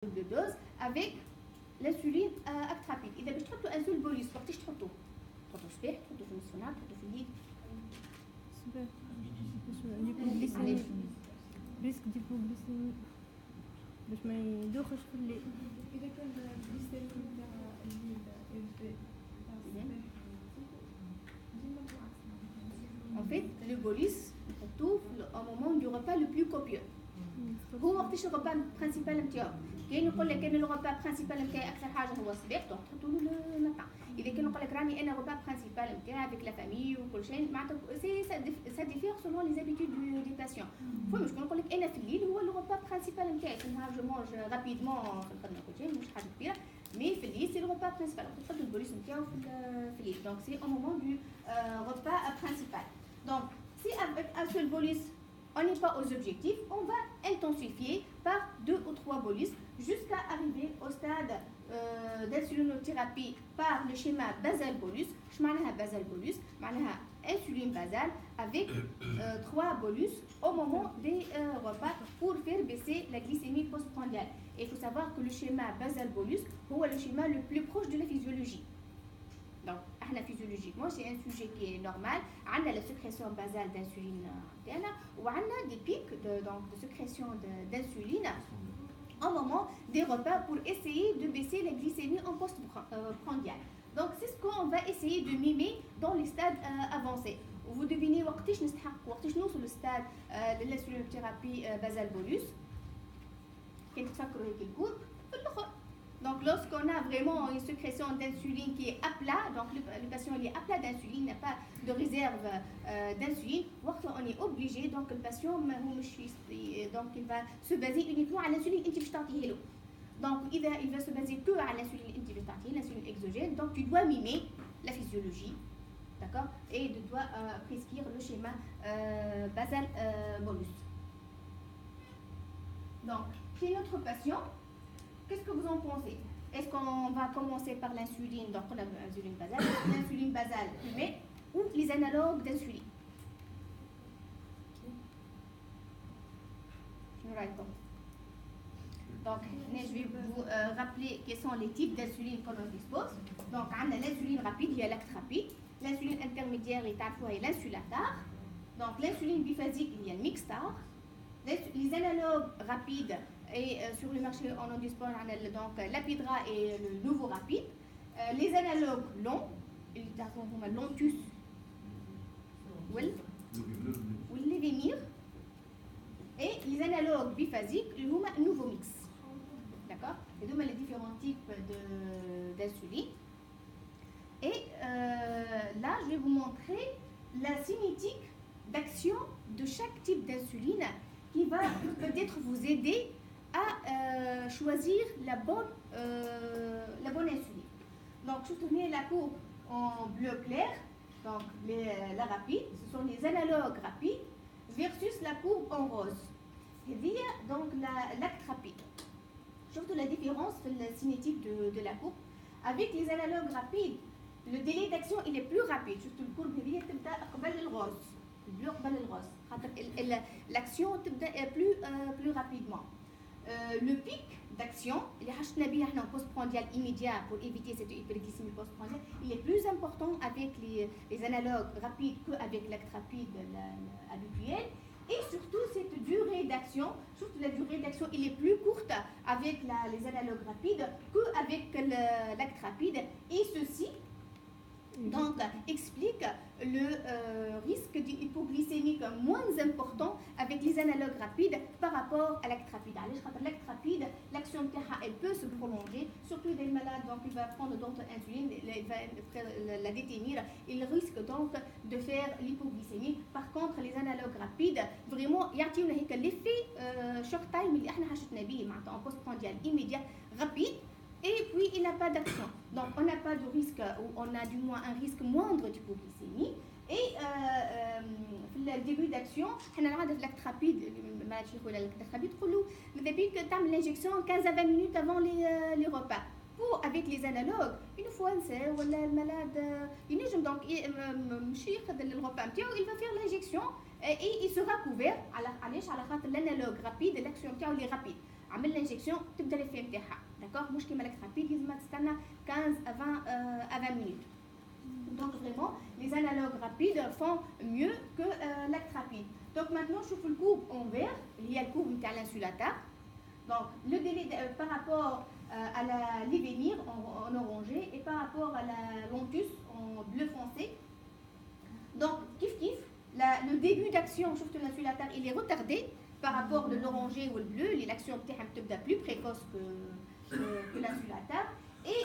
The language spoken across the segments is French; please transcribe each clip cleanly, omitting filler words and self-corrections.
de dose avec l'insuline acte rapide. إذا باش تحطوا انسولين بوليس وقتاش تحطوه؟ تحطوه الصباح، تحطوه في نص النهار، تحطوه في الليل. الصباح ديبوغليسيمي ريسك ديبوغليسيمي باش ما يدوخش في الليل. إذا كان الجليسيرين تاع الليل إلفي En fait, le bolus, on trouve au moment du repas le plus copieux. هو وقتاش الغباء برينسيبال نتاعو. كاين يقول لك انا الغباء برينسيبال نتاعي اكثر حاجه هو الصباح تحطوا له المطعم. اذا كان يقول لك راني انا الغباء برينسيبال نتاعي افيك لا فامي وكل شيء معناتها سي سا ديفير سولون لي زابيتود دي باسيون. فما شكون يقول لك انا في الليل هو الغباء برينسيبال نتاعي في النهار جو مونج رابيدمون في الخدمه كل شيء مش حاجه كبيره. مي في الليل سي الغباء برينسيبال تحطوا البوليس نتاعو في الليل. دونك سي او مومون دو repas principal. Donc si avec un seul bolus on n'est pas aux objectifs, on va intensifier par 2 ou 3 bolus jusqu'à arriver au stade d'insulinothérapie par le schéma basal bolus. Je m'en basal bolus, insuline basale avec 3 bolus au moment des repas pour faire baisser la glycémie postprandiale. Et il faut savoir que le schéma basal bolus est le schéma le plus proche de la physiologie. Donc, physiologiquement, c'est un sujet qui est normal. On a la sécrétion basale d'insuline ou on a des pics de sécrétion d'insuline au moment des repas pour essayer de baisser la glycémie en postprandial. Donc, c'est ce qu'on va essayer de mimer dans les stades avancés. Vous devinez où le stade de l'insulinothérapie basal bolus. Quel est le cours? Donc, lorsqu'on a vraiment une sécrétion d'insuline qui est à plat, donc le patient est à plat d'insuline, n'a pas de réserve d'insuline, on est obligé, donc le patient donc il va se baser uniquement à l'insuline antibioticienne. Donc, il va se baser que à l'insuline antibioticienne, l'insuline exogène, donc tu dois mimer la physiologie, d'accord, et tu dois prescrire le schéma basal bolus. Donc, chez notre patient, qu'est-ce que vous en pensez? Est-ce qu'on va commencer par l'insuline, donc on a l'insuline basale mais ou les analogues d'insuline? Donc, je vais vous rappeler quels sont les types d'insuline qu'on dispose. Donc, on a l'insuline rapide, il y a l'acte rapide. L'insuline intermédiaire, est l'insulatar. Donc, l'insuline biphasique, il y a le mixtar. Les analogues rapides, et sur le marché on en dispose donc l'Apidra et le nouveau rapide. Les analogues longs, l'Ontus ou l'Evemir, et les analogues biphasiques, le nouveau mix. D'accord? Et donc les différents types d'insuline. Et là je vais vous montrer la cinétique d'action de chaque type d'insuline qui va peut-être vous aider à choisir la bonne insuline. Donc, je te mets la courbe en bleu clair, donc la rapide, ce sont les analogues rapides, versus la courbe en rose. Et donc l'acte rapide. Surtout la différence de la cinétique de la courbe. Avec les analogues rapides, le délai d'action il est plus rapide. Surtout la courbe est le rose. L'action plus rapidement. Le pic d'action, en postprandial immédiat pour éviter cette hyperglycémie postprandiale, il est plus important avec les analogues rapides qu'avec l'acte rapide habituel. Et surtout cette durée d'action, surtout la durée d'action, il est plus courte avec les analogues rapides qu'avec l'acte rapide. Et ceci donc explique le risque d'hypoglycémie moins important avec les analogues rapides par rapport à l'acte rapide. L'acte rapide, l'action elle peut se prolonger, surtout des malades, donc il va prendre d'autres insulines, il va la détenir, il risque donc de faire l'hypoglycémie. Par contre, les analogues rapides, vraiment, il y a l'effet short time, en postprandial immédiat, rapide. Et puis, il n'a pas d'action. Donc, on n'a pas de risque, ou on a du moins un risque moindre d'hypoglycémie. Et le début d'action, on a l'acte rapide, l'injection 15 à 20 minutes avant les repas. Ou avec les analogues, une fois le malade, donc le repas, il va faire l'injection et il sera couvert à l'analogue rapide, l'action est rapide. عمل l'injection تبدا l'effet نتاعها d'accord مش كيما l'actrapide لازم تستنى 15 à 20 minutes. Donc vraiment, les analogues rapides font mieux que l'actrapide. Donc maintenant, je fais le courbe en vert, il y a le courbe de l'insulateur. Donc le délai par rapport à la Livenir en orangé et par rapport à la Lontus en bleu foncé. Donc le début d'action, je trouve que l'insulateur il est retardé par rapport de l'orangé ou le bleu, l'action est plus précoce que l'insulateur. Et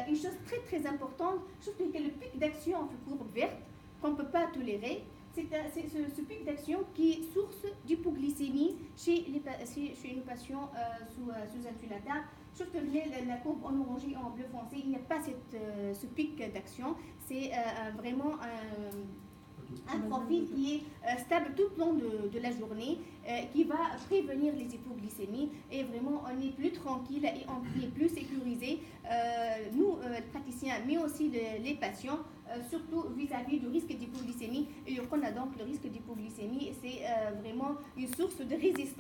une chose très très importante, je trouve que le pic d'action en courbe verte qu'on ne peut pas tolérer, c'est ce pic d'action qui est source d'hypoglycémie chez les patients sous insulateur. Je trouve que la courbe en orangé et en bleu foncé, il n'y a pas ce pic d'action. C'est vraiment un profil qui est stable tout le long de la journée, qui va prévenir les hypoglycémies et vraiment on est plus tranquille et on est plus sécurisé, nous praticiens mais aussi les patients, surtout vis-à-vis du risque d'hypoglycémie. Et on a donc le risque d'hypoglycémie, c'est vraiment une source de résistance.